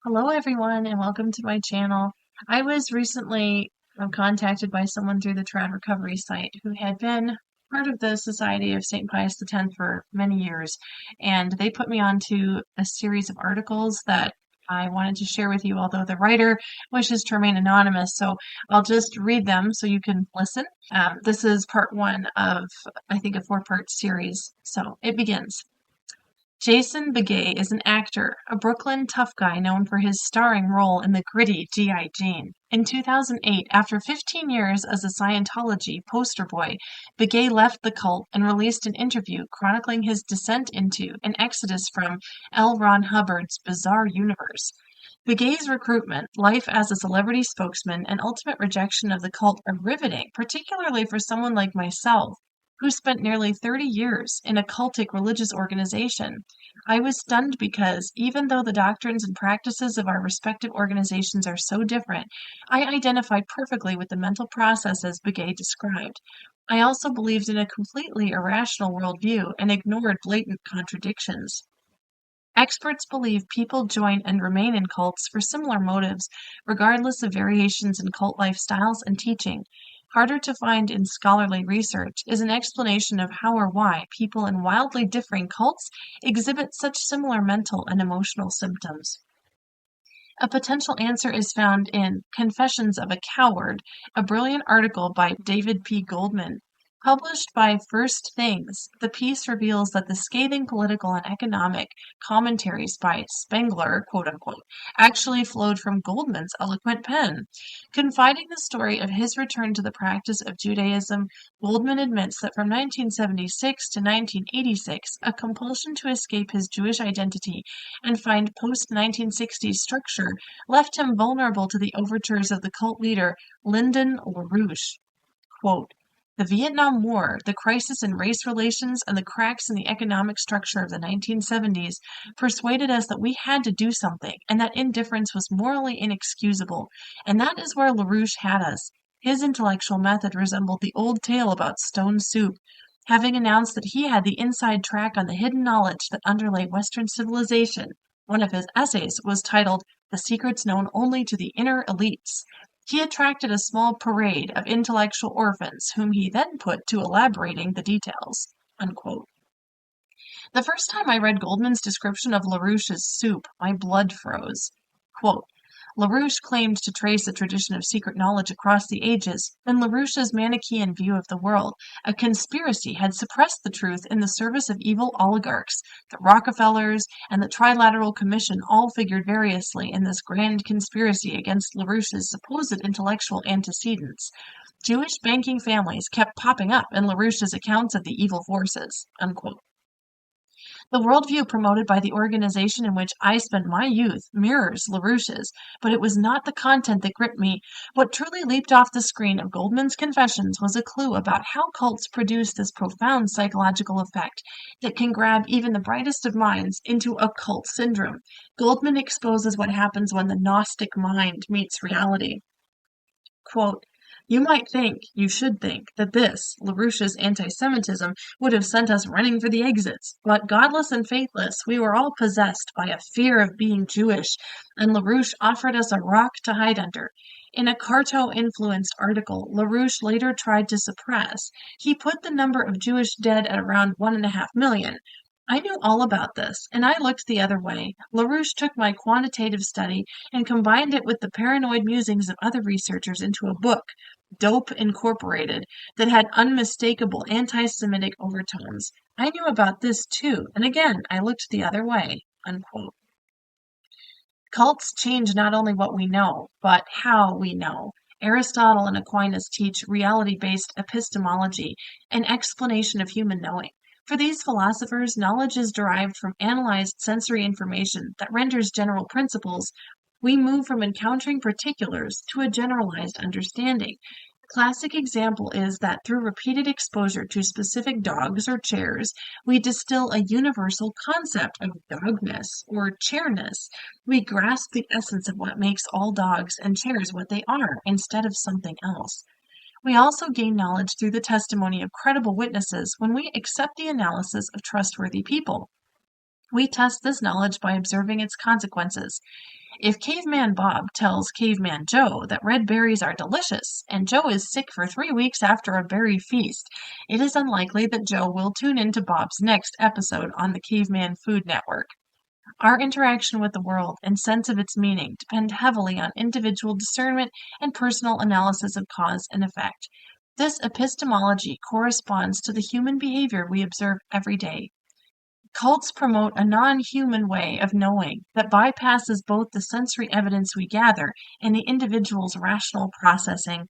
Hello, everyone, and welcome to my channel. I was recently contacted by someone through the Trad Recovery site who had been part of the Society of St. Pius X for many years, and they put me onto a series of articles that I wanted to share with you, although the writer wishes to remain anonymous, so I'll just read them so you can listen. This is part one of, I think, a four-part series, so it begins. Jason Begay is an actor, a Brooklyn tough guy known for his starring role in the gritty G.I. Jane. In 2008, after 15 years as a Scientology poster boy, Begay left the cult and released an interview chronicling his descent into and exodus from L. Ron Hubbard's bizarre universe. Begay's recruitment, life as a celebrity spokesman, and ultimate rejection of the cult are riveting, particularly for someone like myself, who spent nearly 30 years in a cultic religious organization. I was stunned because, even though the doctrines and practices of our respective organizations are so different, I identified perfectly with the mental processes Begay described. I also believed in a completely irrational worldview and ignored blatant contradictions. Experts believe people join and remain in cults for similar motives, regardless of variations in cult lifestyles and teaching. Harder to find in scholarly research is an explanation of how or why people in wildly differing cults exhibit such similar mental and emotional symptoms. A potential answer is found in Confessions of a Coward, a brilliant article by David P. Goldman. Published by First Things, the piece reveals that the scathing political and economic commentaries by Spengler, quote unquote, actually flowed from Goldman's eloquent pen. Confiding the story of his return to the practice of Judaism, Goldman admits that from 1976 to 1986, a compulsion to escape his Jewish identity and find post-1960s structure left him vulnerable to the overtures of the cult leader Lyndon LaRouche. Quote, the Vietnam War, the crisis in race relations, and the cracks in the economic structure of the 1970s persuaded us that we had to do something, and that indifference was morally inexcusable. And that is where LaRouche had us. His intellectual method resembled the old tale about stone soup. Having announced that he had the inside track on the hidden knowledge that underlay Western civilization, one of his essays was titled The Secrets Known Only to the Inner Elites. He attracted a small parade of intellectual orphans whom he then put to elaborating the details. Unquote. The first time I read Goldman's description of LaRouche's soup, my blood froze. Quote, LaRouche claimed to trace a tradition of secret knowledge across the ages, and LaRouche's Manichaean view of the world, a conspiracy, had suppressed the truth in the service of evil oligarchs. The Rockefellers and the Trilateral Commission all figured variously in this grand conspiracy against LaRouche's supposed intellectual antecedents. Jewish banking families kept popping up in LaRouche's accounts of the evil forces. Unquote. The worldview promoted by the organization in which I spent my youth mirrors LaRouche's, but it was not the content that gripped me. What truly leaped off the screen of Goldman's Confessions was a clue about how cults produce this profound psychological effect that can grab even the brightest of minds into a cult syndrome. Goldman exposes what happens when the Gnostic mind meets reality. Quote, you might think, you should think, that this, LaRouche's anti-Semitism, would have sent us running for the exits. But godless and faithless, we were all possessed by a fear of being Jewish, and LaRouche offered us a rock to hide under. In a Carto-influenced article LaRouche later tried to suppress, he put the number of Jewish dead at around 1.5 million. I knew all about this, and I looked the other way. LaRouche took my quantitative study and combined it with the paranoid musings of other researchers into a book, Dope Incorporated, that had unmistakable anti-Semitic overtones. I knew about this too, and again I looked the other way. Unquote. Cults change not only what we know, but how we know. Aristotle and Aquinas teach reality-based epistemology, an explanation of human knowing. For these philosophers, knowledge is derived from analyzed sensory information that renders general principles. We move from encountering particulars to a generalized understanding. A classic example is that through repeated exposure to specific dogs or chairs, we distill a universal concept of dogness or chairness. We grasp the essence of what makes all dogs and chairs what they are, instead of something else. We also gain knowledge through the testimony of credible witnesses when we accept the analysis of trustworthy people. We test this knowledge by observing its consequences. If Caveman Bob tells Caveman Joe that red berries are delicious, and Joe is sick for 3 weeks after a berry feast, it is unlikely that Joe will tune into Bob's next episode on the Caveman Food Network. Our interaction with the world and sense of its meaning depend heavily on individual discernment and personal analysis of cause and effect. This epistemology corresponds to the human behavior we observe every day. Cults promote a non-human way of knowing that bypasses both the sensory evidence we gather and the individual's rational processing.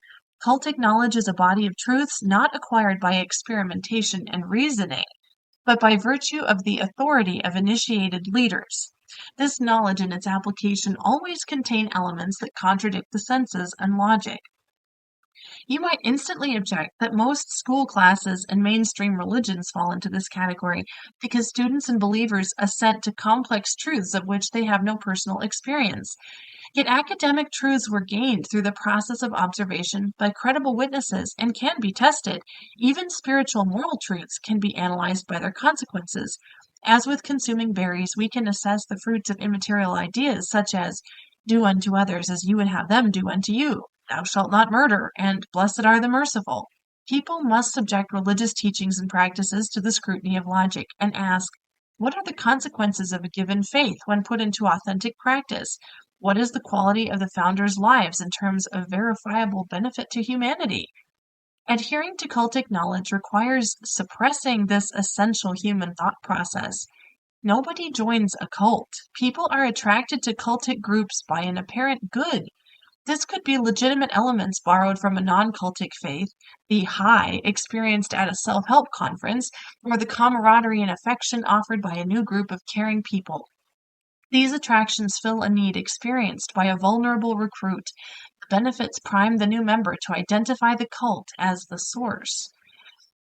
Cultic knowledge is a body of truths not acquired by experimentation and reasoning, but by virtue of the authority of initiated leaders. This knowledge and its application always contain elements that contradict the senses and logic. You might instantly object that most school classes and mainstream religions fall into this category because students and believers assent to complex truths of which they have no personal experience. Yet academic truths were gained through the process of observation by credible witnesses and can be tested. Even spiritual moral truths can be analyzed by their consequences. As with consuming berries, we can assess the fruits of immaterial ideas such as, "Do unto others as you would have them do unto you," "Thou shalt not murder," and "Blessed are the merciful." People must subject religious teachings and practices to the scrutiny of logic and ask, what are the consequences of a given faith when put into authentic practice? What is the quality of the founders' lives in terms of verifiable benefit to humanity? Adhering to cultic knowledge requires suppressing this essential human thought process. Nobody joins a cult. People are attracted to cultic groups by an apparent good. This could be legitimate elements borrowed from a non-cultic faith, the high experienced at a self-help conference, or the camaraderie and affection offered by a new group of caring people. These attractions fill a need experienced by a vulnerable recruit. The benefits prime the new member to identify the cult as the source.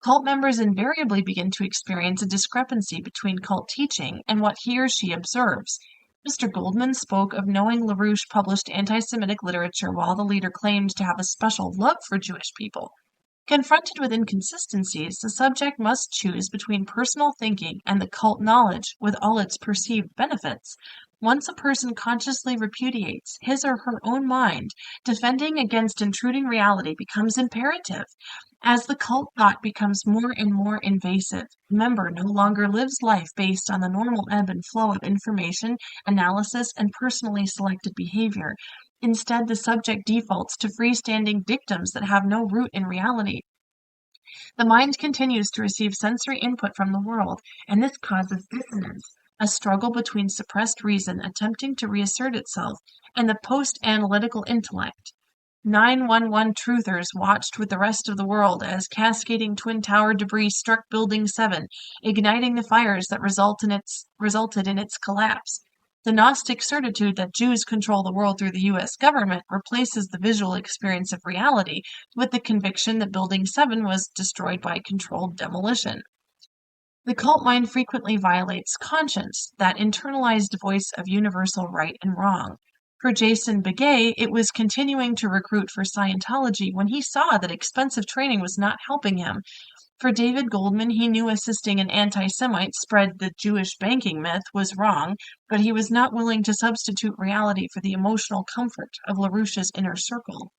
Cult members invariably begin to experience a discrepancy between cult teaching and what he or she observes. Mr. Goldman spoke of knowing LaRouche published anti-Semitic literature while the leader claimed to have a special love for Jewish people. Confronted with inconsistencies, the subject must choose between personal thinking and the cult knowledge with all its perceived benefits. Once a person consciously repudiates his or her own mind, defending against intruding reality becomes imperative. As the cult thought becomes more and more invasive, the member no longer lives life based on the normal ebb and flow of information, analysis, and personally selected behavior. Instead, the subject defaults to freestanding dictums that have no root in reality. The mind continues to receive sensory input from the world, and this causes dissonance, a struggle between suppressed reason attempting to reassert itself and the post-analytical intellect. 911 truthers watched with the rest of the world as cascading Twin Tower debris struck Building 7, igniting the fires that resulted in its collapse. The Gnostic certitude that Jews control the world through the U.S. government replaces the visual experience of reality with the conviction that Building 7 was destroyed by controlled demolition. The cult mind frequently violates conscience, that internalized voice of universal right and wrong. For Jason Begay, it was continuing to recruit for Scientology when he saw that expensive training was not helping him. For David Goldman, he knew assisting an anti-Semite spread the Jewish banking myth was wrong, but he was not willing to substitute reality for the emotional comfort of LaRouche's inner circle.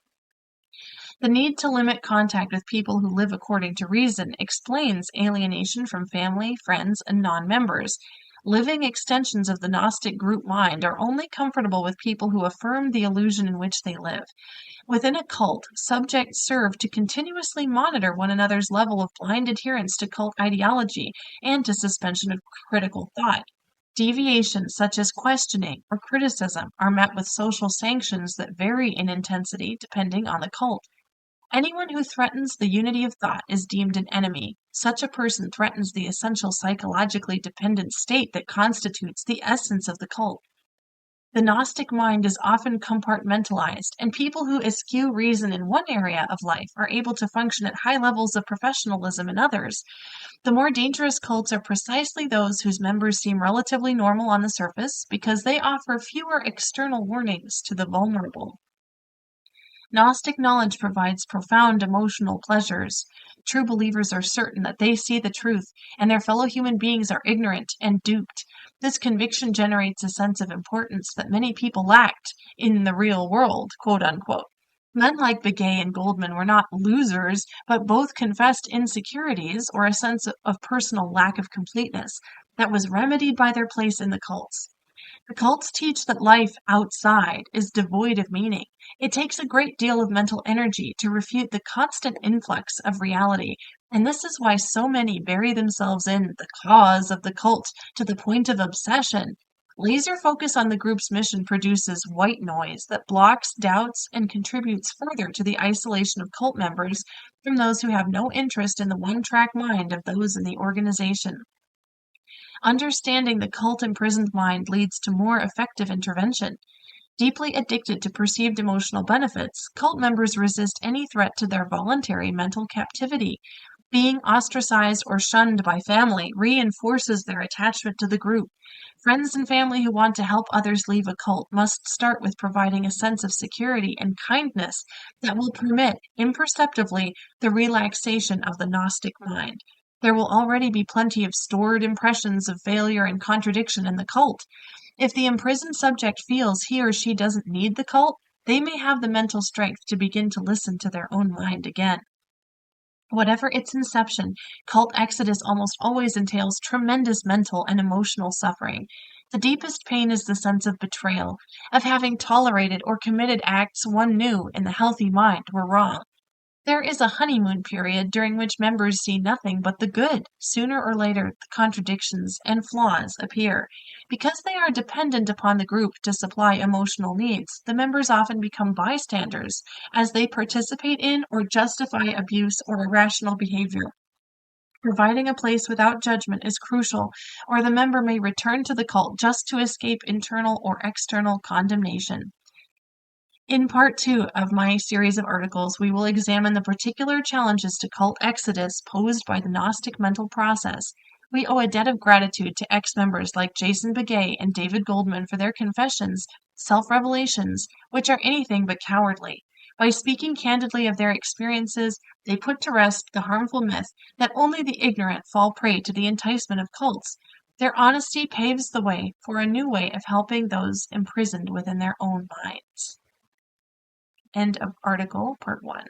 The need to limit contact with people who live according to reason explains alienation from family, friends, and non-members. Living extensions of the Gnostic group mind are only comfortable with people who affirm the illusion in which they live. Within a cult, subjects serve to continuously monitor one another's level of blind adherence to cult ideology and to suspension of critical thought. Deviations such as questioning or criticism are met with social sanctions that vary in intensity depending on the cult. Anyone who threatens the unity of thought is deemed an enemy. Such a person threatens the essential psychologically dependent state that constitutes the essence of the cult. The Gnostic mind is often compartmentalized, and people who eschew reason in one area of life are able to function at high levels of professionalism in others. The more dangerous cults are precisely those whose members seem relatively normal on the surface because they offer fewer external warnings to the vulnerable. Gnostic knowledge provides profound emotional pleasures. True believers are certain that they see the truth, and their fellow human beings are ignorant and duped. This conviction generates a sense of importance that many people lacked in the real world, quote unquote. Men like Begay and Goldman were not losers, but both confessed insecurities or a sense of personal lack of completeness that was remedied by their place in the cults. The cults teach that life outside is devoid of meaning. It takes a great deal of mental energy to refute the constant influx of reality, and this is why so many bury themselves in the cause of the cult to the point of obsession. Laser focus on the group's mission produces white noise that blocks, doubts, and contributes further to the isolation of cult members from those who have no interest in the one-track mind of those in the organization. Understanding the cult-imprisoned mind leads to more effective intervention. Deeply addicted to perceived emotional benefits, cult members resist any threat to their voluntary mental captivity. Being ostracized or shunned by family reinforces their attachment to the group. Friends and family who want to help others leave a cult must start with providing a sense of security and kindness that will permit, imperceptibly, the relaxation of the Gnostic mind. There will already be plenty of stored impressions of failure and contradiction in the cult. If the imprisoned subject feels he or she doesn't need the cult, they may have the mental strength to begin to listen to their own mind again. Whatever its inception, cult exodus almost always entails tremendous mental and emotional suffering. The deepest pain is the sense of betrayal, of having tolerated or committed acts one knew in the healthy mind were wrong. There is a honeymoon period during which members see nothing but the good. Sooner or later, the contradictions and flaws appear. Because they are dependent upon the group to supply emotional needs, the members often become bystanders as they participate in or justify abuse or irrational behavior. Providing a place without judgment is crucial, or the member may return to the cult just to escape internal or external condemnation. In part 2 of my series of articles, we will examine the particular challenges to cult exodus posed by the Gnostic mental process. We owe a debt of gratitude to ex-members like Jason Begay and David Goldman for their confessions, self-revelations, which are anything but cowardly. By speaking candidly of their experiences, they put to rest the harmful myth that only the ignorant fall prey to the enticement of cults. Their honesty paves the way for a new way of helping those imprisoned within their own minds. End of article, part 1.